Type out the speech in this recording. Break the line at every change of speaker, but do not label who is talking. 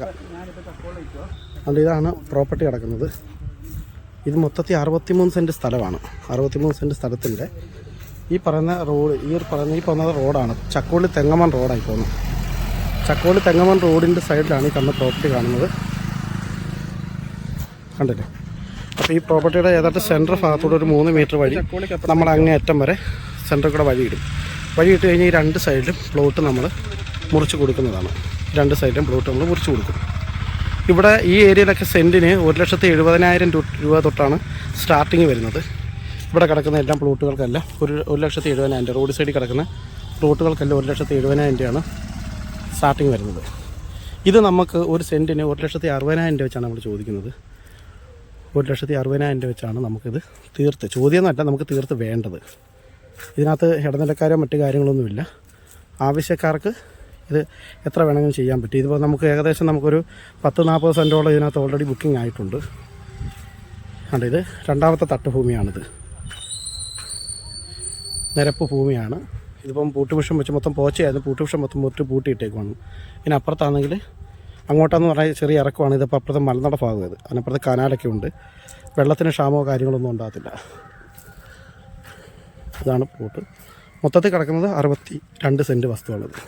അതുകൊണ്ട് ഇതാണ് പ്രോപ്പർട്ടി കിടക്കുന്നത്. ഇത് മൊത്തത്തിൽ 63 സെൻറ്റ് സ്ഥലമാണ്. 63 സെൻറ്റ് സ്ഥലത്തിൻ്റെ ഈ പറയുന്ന റോഡ് ഈ പോകുന്ന റോഡാണ് ചക്കോളി തെങ്ങമൺ റോഡായി പോകുന്നത്. ചക്കോളി തെങ്ങമൺ റോഡിൻ്റെ സൈഡിലാണ് ഈ കാണുന്ന പ്രോപ്പർട്ടി കാണുന്നത്. കണ്ടില്ലേ? അപ്പോൾ ഈ പ്രോപ്പർട്ടിയുടെ ഏതാണ്ട് സെൻറ്റർ ഭാഗത്തൂടെ ഒരു 3 മീറ്റർ വഴി നമ്മൾ അങ്ങേയറ്റം വരെ സെൻറ്ററിൽ കൂടെ വഴിയിടും. വഴിയിട്ട് കഴിഞ്ഞ് ഈ 2 സൈഡിലും പ്ലോട്ട് നമ്മൾ മുറിച്ച് കൊടുക്കുന്നതാണ്. 2 സൈഡിലും പ്ലോട്ട് നമ്മൾ മുറിച്ച് കൊടുക്കും. ഇവിടെ ഈ ഏരിയയിലൊക്കെ സെൻറ്റിന് 1,70,000 രൂപ തൊട്ടാണ് സ്റ്റാർട്ടിങ് വരുന്നത്. ഇവിടെ കിടക്കുന്ന എല്ലാ പ്ലോട്ടുകൾക്കെല്ലാം 1,70,000 റോഡ് സൈഡിൽ കിടക്കുന്ന പ്ലോട്ടുകൾക്കെല്ലാം 1,70,000 രൂപയാണ് സ്റ്റാർട്ടിങ് വരുന്നത്. ഇത് നമുക്ക് ഒരു സെൻറ്റിന് 1,60,000 രൂപ വെച്ചാണ് നമ്മൾ ചോദിക്കുന്നത്. 1,60,000 രൂപ വെച്ചാണ് നമുക്കിത് ചോദ്യമൊന്നുമല്ല, നമുക്ക് തീർത്ത് വേണ്ടത്. ഇതിനകത്ത് ഇടനിലക്കാരോ മറ്റു കാര്യങ്ങളൊന്നുമില്ല. ആവശ്യക്കാർക്ക് ഇത് എത്ര വേണമെങ്കിലും ചെയ്യാൻ പറ്റും. ഇതിപ്പോൾ നമുക്ക് ഏകദേശം നമുക്കൊരു 10-40 സെൻറ്റോളം ഇതിനകത്ത് ഓൾറെഡി ബുക്കിംഗ് ആയിട്ടുണ്ട്. കണ്ട് ഇത് 2ാമത്തെ തട്ട് ഭൂമിയാണിത്. നിരപ്പ് ഭൂമിയാണ്. ഇതിപ്പം പൂട്ടുമിഷം വെച്ച് മൊത്തം പോച്ചയായിരുന്നു. പൂട്ടുമിഷം മൊത്തം പൂട്ടിയിട്ടേക്കുവാണ്. ഇതിനപ്പുറത്താണെങ്കിൽ അങ്ങോട്ടാന്ന് പറഞ്ഞാൽ ചെറിയ ഇറക്കമാണ്. ഇതിപ്പോൾ അപ്പുറത്തെ മലനട ഭാഗം ഇത്. അതിനപ്പുറത്ത് കനാലൊക്കെ ഉണ്ട്. വെള്ളത്തിന് ക്ഷാമമോ കാര്യങ്ങളൊന്നും ഉണ്ടാകത്തില്ല. ഇതാണ് പ്ലോട്ട്. മൊത്തത്തിൽ കിടക്കുന്നത് 62 സെൻറ്റ് വസ്തുവാണിത്.